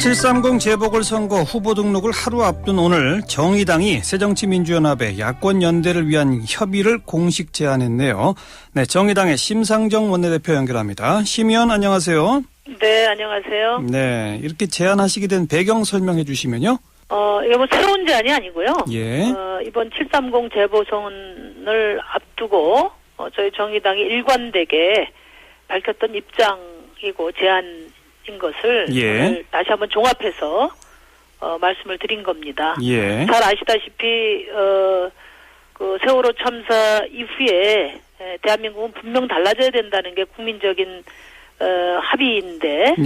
730 재보궐선거 후보 등록을 하루 앞둔 오늘 정의당이 새정치민주연합의 야권연대를 위한 협의를 공식 제안했네요. 네, 정의당의 심상정 원내대표 연결합니다. 심 의원 안녕하세요. 네, 안녕하세요. 네, 이렇게 제안하시게 된 배경 설명해 주시면요. 이게 뭐 새로운 제안이 아니고요. 예. 이번 730 재보선을 앞두고 저희 정의당이 일관되게 밝혔던 입장이고 제안인 것을 오늘 다시 한번 종합해서 말씀을 드린 겁니다. 예. 잘 아시다시피 그 세월호 참사 이후에 대한민국은 분명 달라져야 된다는 게 국민적인 합의인데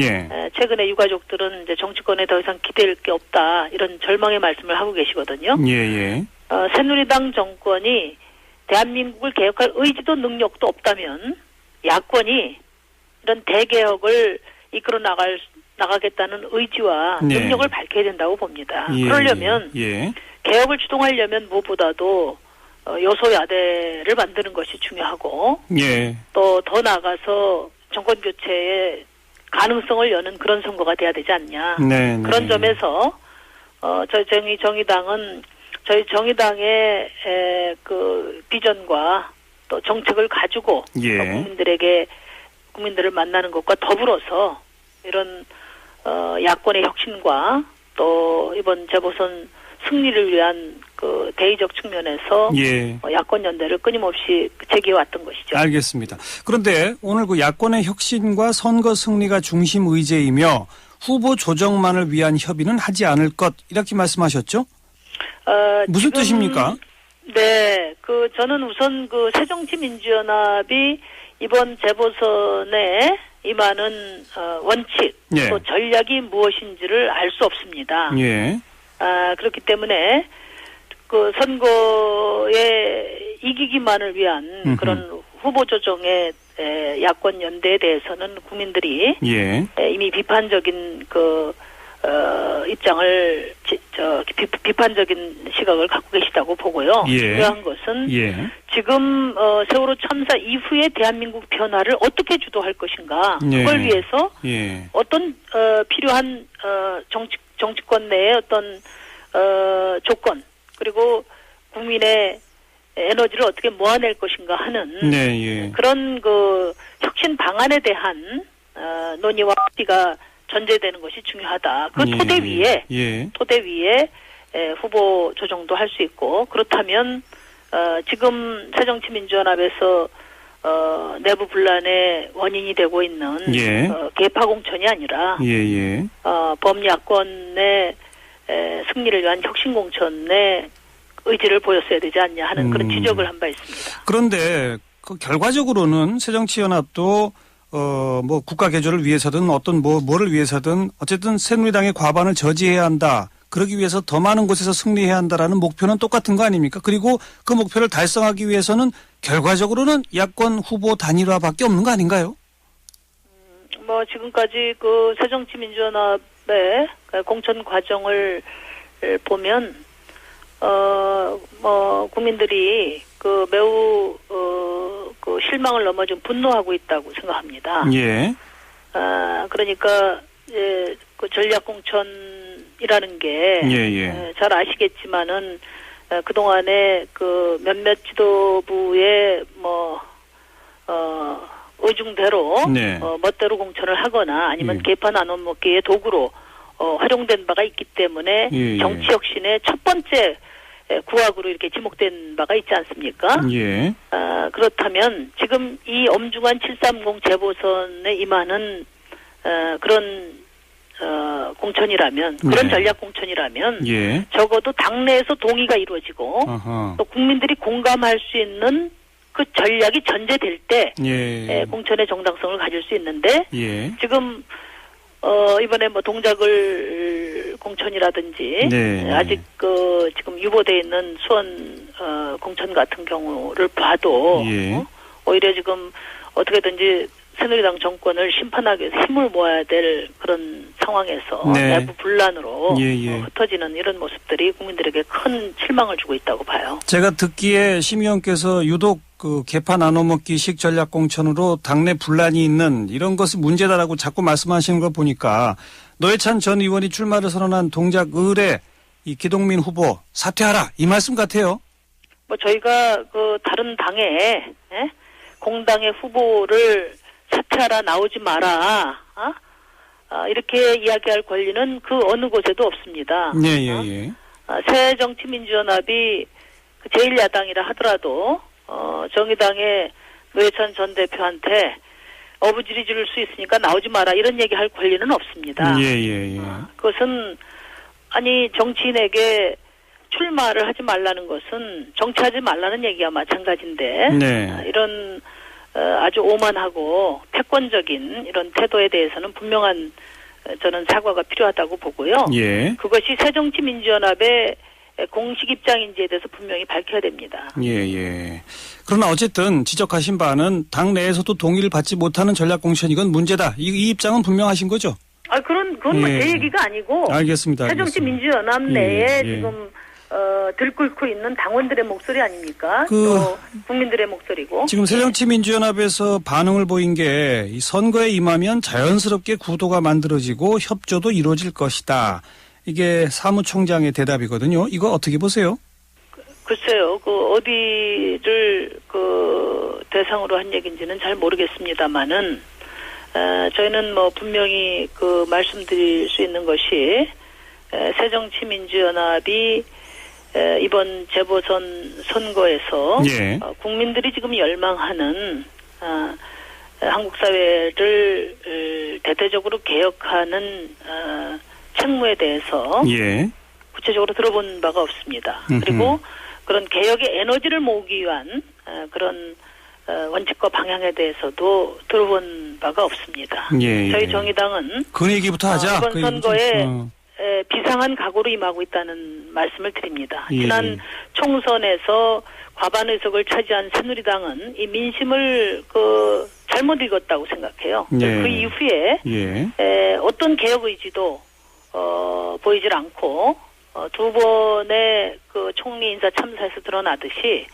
최근에 유가족들은 이제 정치권에 더 이상 기댈 게 없다 이런 절망의 말씀을 하고 계시거든요. 새누리당 정권이 대한민국을 개혁할 의지도 능력도 없다면 야권이 이런 대개혁을 이끌어 나가겠다는 의지와 능력을 밝혀야 된다고 봅니다. 그러려면 개혁을 주동하려면 무엇보다도 여소야대를 만드는 것이 중요하고 또 더 나아가서 정권 교체의 가능성을 여는 그런 선거가 돼야 되지 않냐. 그런 점에서 저희 정의당은 저희 정의당의 그 비전과 또 정책을 가지고 국민들을 만나는 것과 더불어서 이런 야권의 혁신과 또 이번 재보선 승리를 위한 그 대의적 측면에서 야권 연대를 끊임없이 제기해왔던 것이죠. 알겠습니다. 그런데 오늘 그 야권의 혁신과 선거 승리가 중심 의제이며 후보 조정만을 위한 협의는 하지 않을 것 이렇게 말씀하셨죠? 무슨 뜻입니까? 네, 저는 우선 새정치민주연합이 이번 재보선에 임하는 원칙 또 전략이 무엇인지를 알 수 없습니다. 그렇기 때문에 선거에 이기기만을 위한 그런 후보 조정의 야권 연대에 대해서는 국민들이 이미 비판적인 입장을 비판적인 시각을 갖고 계시다고 보고요. 중요한 것은 지금 세월호 참사 이후에 대한민국 변화를 어떻게 주도할 것인가. 그걸 위해서 어떤 필요한 정치권 내의 어떤 조건 그리고 국민의 에너지를 어떻게 모아낼 것인가 하는 그런 혁신 방안에 대한 논의와 합의가 전제되는 것이 중요하다. 토대 위에 후보 조정도 할 수 있고 그렇다면 지금 새정치민주연합에서 내부 분란의 원인이 되고 있는 개파 공천이 아니라 범야권의 승리를 위한 혁신 공천의 의지를 보였어야 되지 않냐 하는 그런 지적을 한 바 있습니다. 그런데 결과적으로는 새정치연합도 뭐 국가 개조를 위해서든 어떤 뭐를 위해서든 어쨌든 새누리당의 과반을 저지해야 한다. 그러기 위해서 더 많은 곳에서 승리해야 한다라는 목표는 똑같은 거 아닙니까? 그리고 그 목표를 달성하기 위해서는 결과적으로는 야권 후보 단일화밖에 없는 거 아닌가요? 지금까지 새정치민주연합의 공천 과정을 보면 국민들이 매우 실망을 넘어 좀 분노하고 있다고 생각합니다. 그러니까 전략 공천이라는 게 잘 아시겠지만은 그동안에 몇몇 지도부의 의중대로 멋대로 공천을 하거나 아니면 개파 나눠먹기의 도구로 활용된 바가 있기 때문에 정치 혁신의 첫 번째 구악으로 이렇게 지목된 바가 있지 않습니까? 그렇다면 지금 이 엄중한 730 재보선에 임하는 그런 공천이라면 그런 전략 공천이라면 적어도 당내에서 동의가 이루어지고 또 국민들이 공감할 수 있는 그 전략이 전제될 때 공천의 정당성을 가질 수 있는데 지금 이번에 동작을 공천이라든지 아직 지금 유보되어 있는 수원 공천 같은 경우를 봐도 오히려 지금 어떻게든지 새누리당 정권을 심판하기 위해서 힘을 모아야 될 그런 상황에서 내부 분란으로 흩어지는 이런 모습들이 국민들에게 큰 실망을 주고 있다고 봐요. 제가 듣기에 심 의원께서 유독 개파 나눠먹기식 전략 공천으로 당내 분란이 있는 이런 것이 문제다라고 자꾸 말씀하시는 걸 보니까 노회찬 전 의원이 출마를 선언한 동작 을의 이 기동민 후보 사퇴하라 이 말씀 같아요. 뭐 저희가 그 다른 당에 공당의 후보를 사퇴하라 나오지 마라 이렇게 이야기할 권리는 그 어느 곳에도 없습니다. 예. 새정치민주연합이 제1야당이라 하더라도 정의당의 노회찬 전 대표한테 어부지리 지를 수 있으니까 나오지 마라 이런 얘기할 권리는 없습니다. 예. 그것은 아니 정치인에게 출마를 하지 말라는 것은 정치하지 말라는 얘기와 마찬가지인데 네. 이런 아주 오만하고 패권적인 이런 태도에 대해서는 분명한 저는 사과가 필요하다고 보고요. 예. 그것이 새정치민주연합의 공식 입장인지에 대해서 분명히 밝혀야 됩니다. 예. 그러나 어쨌든 지적하신 바는 당 내에서도 동의를 받지 못하는 전략공천 이건 문제다. 이 입장은 분명하신 거죠? 그건 뭐 제 얘기가 아니고. 알겠습니다. 새정치민주연합 내에 지금 들끓고 있는 당원들의 목소리 아닙니까? 또 국민들의 목소리고. 지금 새정치민주연합에서 반응을 보인 게 이 선거에 임하면 자연스럽게 구도가 만들어지고 협조도 이루어질 것이다. 이게 사무총장의 대답이거든요. 이거 어떻게 보세요? 글쎄요. 어디를 대상으로 한 얘기인지는 잘 모르겠습니다만은 저희는 뭐 분명히 말씀드릴 수 있는 것이 새정치민주연합이 이번 재보선 선거에서 국민들이 지금 열망하는 한국 사회를 대대적으로 개혁하는 책무에 대해서 구체적으로 들어본 바가 없습니다. 그리고 그런 개혁의 에너지를 모으기 위한 그런 원칙과 방향에 대해서도 들어본 바가 없습니다. 저희 정의당은 그 얘기부터 하자. 이번 선거에 비상한 각오로 임하고 있다는 말씀을 드립니다. 지난 총선에서 과반 의석을 차지한 새누리당은 이 민심을 잘못 읽었다고 생각해요. 그 이후에 어떤 개혁 의지도 보이질 않고 두 번의 총리 인사 참사에서 드러나듯이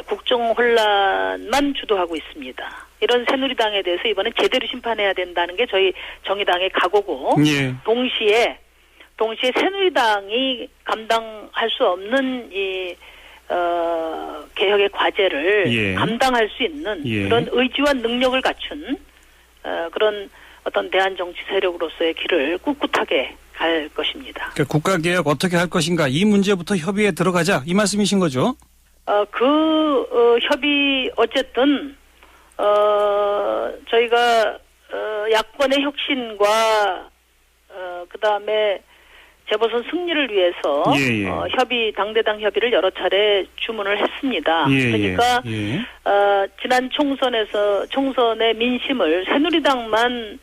국정 혼란만 주도하고 있습니다. 이런 새누리당에 대해서 이번엔 제대로 심판해야 된다는 게 저희 정의당의 각오고 동시에 새누리당이 감당할 수 없는 이 개혁의 과제를 감당할 수 있는 그런 의지와 능력을 갖춘 그런 어떤 대한정치 세력으로서의 길을 꿋꿋하게 갈 것입니다. 그러니까 국가개혁 어떻게 할 것인가 이 문제부터 협의에 들어가자 이 말씀이신 거죠? 협의 어쨌든 저희가 야권의 혁신과 그다음에 재보선 승리를 위해서 당대당 협의를 여러 차례 주문을 했습니다. 그러니까 지난 총선의 민심을 새누리당만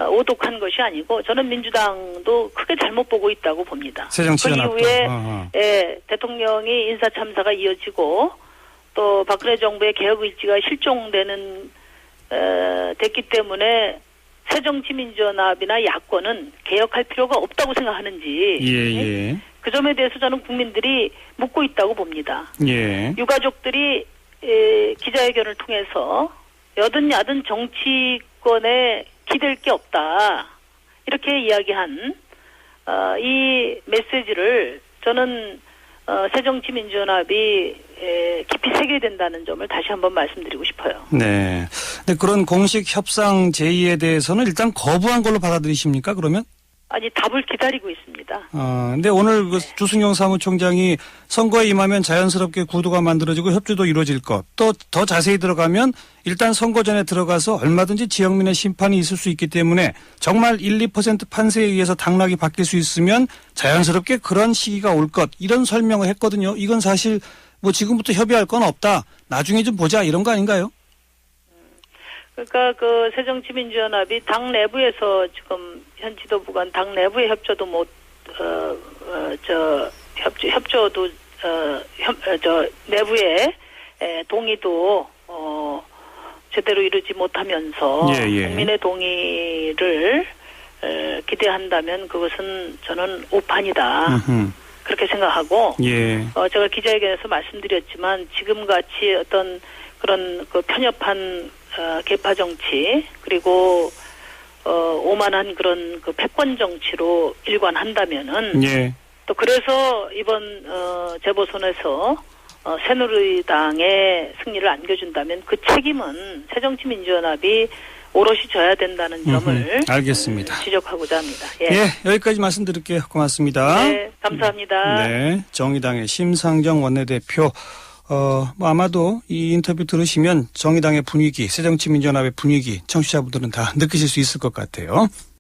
오독한 것이 아니고 저는 민주당도 크게 잘못 보고 있다고 봅니다. 그 이후에 대통령이 인사참사가 이어지고 또 박근혜 정부의 개혁 의지가 실종되는 됐기 때문에 새정치민주연합이나 야권은 개혁할 필요가 없다고 생각하는지 그 점에 대해서 저는 국민들이 묻고 있다고 봅니다. 유가족들이 기자회견을 통해서 여든 야든 정치권에 기댈 게 없다 이렇게 이야기한 이 메시지를 저는 새정치민주연합이 깊이 새겨야 된다는 점을 다시 한번 말씀드리고 싶어요. 네. 근데 그런 공식 협상 제의에 대해서는 일단 거부한 걸로 받아들이십니까? 그러면? 아니 답을 기다리고 있습니다. 근데 오늘 주승용 사무총장이 선거에 임하면 자연스럽게 구도가 만들어지고 협조도 이루어질 것. 또 더 자세히 들어가면 일단 선거 전에 들어가서 얼마든지 지역민의 심판이 있을 수 있기 때문에 정말 1~2% 판세에 의해서 당락이 바뀔 수 있으면 자연스럽게 그런 시기가 올 것. 이런 설명을 했거든요. 이건 사실 뭐 지금부터 협의할 건 없다. 나중에 좀 보자 이런 거 아닌가요? 그러니까 새정치민주연합이 당 내부에서 지금 현 지도부가 당 내부의 협조도 협조도 내부의 동의도 제대로 이루지 못하면서 국민의 동의를 기대한다면 그것은 저는 오판이다. 그렇게 생각하고 제가 기자회견에서 말씀드렸지만 지금같이 어떤 그런 편협한 계파 정치 그리고 오만한 그런 그 패권 정치로 일관한다면은 예. 또 그래서 이번 재보선에서 새누리당의 승리를 안겨준다면 그 책임은 새정치민주연합이 오롯이 져야 된다는 점을 알겠습니다. 지적하고자 합니다. 예, 여기까지 말씀드릴게요. 고맙습니다. 네, 감사합니다. 네, 정의당의 심상정 원내대표. 뭐 아마도 이 인터뷰 들으시면 정의당의 분위기, 새정치민주연합의 분위기, 청취자분들은 다 느끼실 수 있을 것 같아요.